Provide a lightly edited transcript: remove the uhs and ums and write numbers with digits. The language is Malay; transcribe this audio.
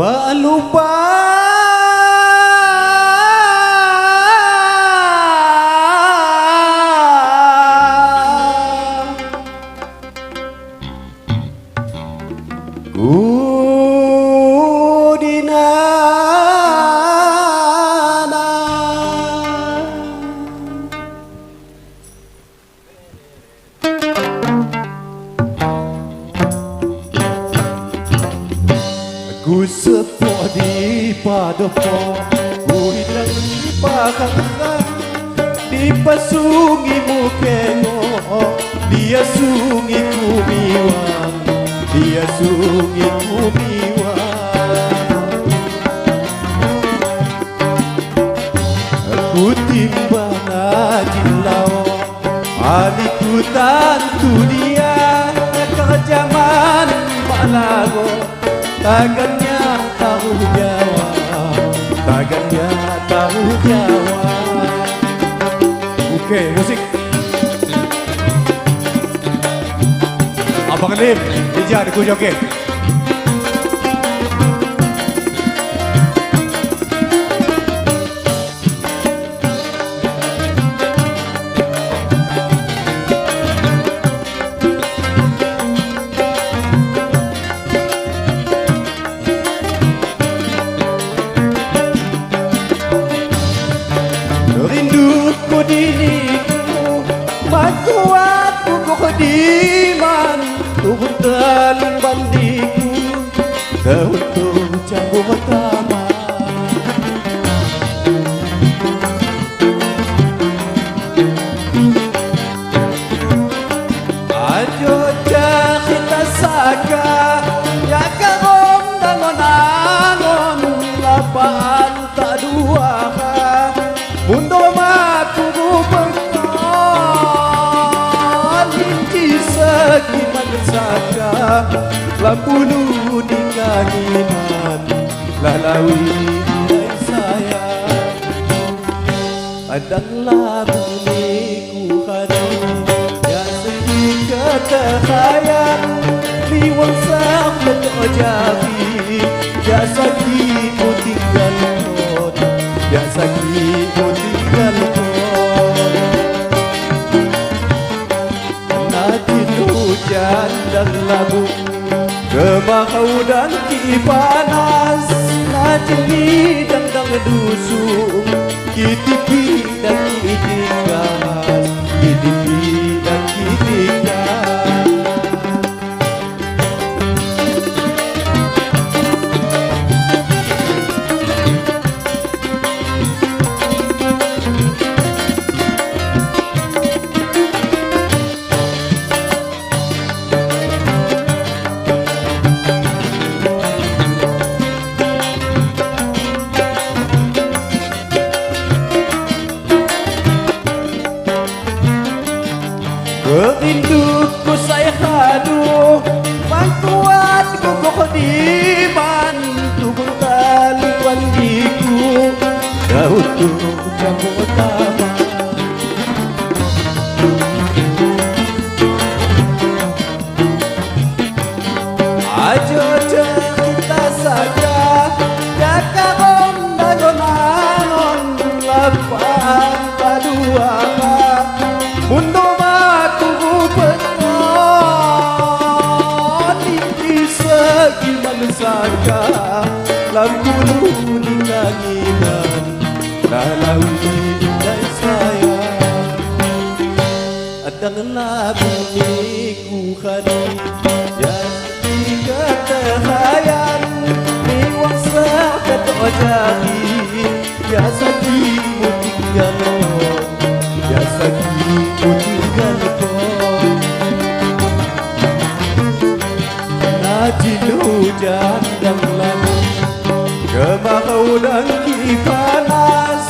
lupa ku dinana ku sepo di padopo ku hilang pakangkan di pasungi mukeno dia sungi kumiwang dia sungi kumiwang ku timbang ajilau aliku tantu dia kejaman malago tagannya tahu jawab tagannya tahu jawab. Oke, musik Abang Lim, Ija di joget. Rinduku diriku kuat kukuh diman turun dalam bandiku untuk campur pertama ajo kita saka ya karom dangon-dangon lapaan tak dua mundo maku berkon inci segi mansaka lampulu di kahinan lalawi dari saya adanglah buniku hari ya segi ketahayang liwang sak betul jadi ya segi ku tinggal kot ya segi ku tinggal kot najin hujan dan labu kebakau dan kipanas najin hidang dan dusu kitipi dan kitikas kitipi dan kitikas rinduku saya haduh kuat kukuh diman tubuh tali wandiku daun tuh campur utama ajo kita saja ya karom dangon-dangon lapang padua mundo saka lampulu di kahinan lalawi dari saya adanglah buniku hari ya tiga terhayan liwang sakat ojari ya sakimu tinggal ya sakimu tinggal najin hujan dan lalu kebakau dan kipanas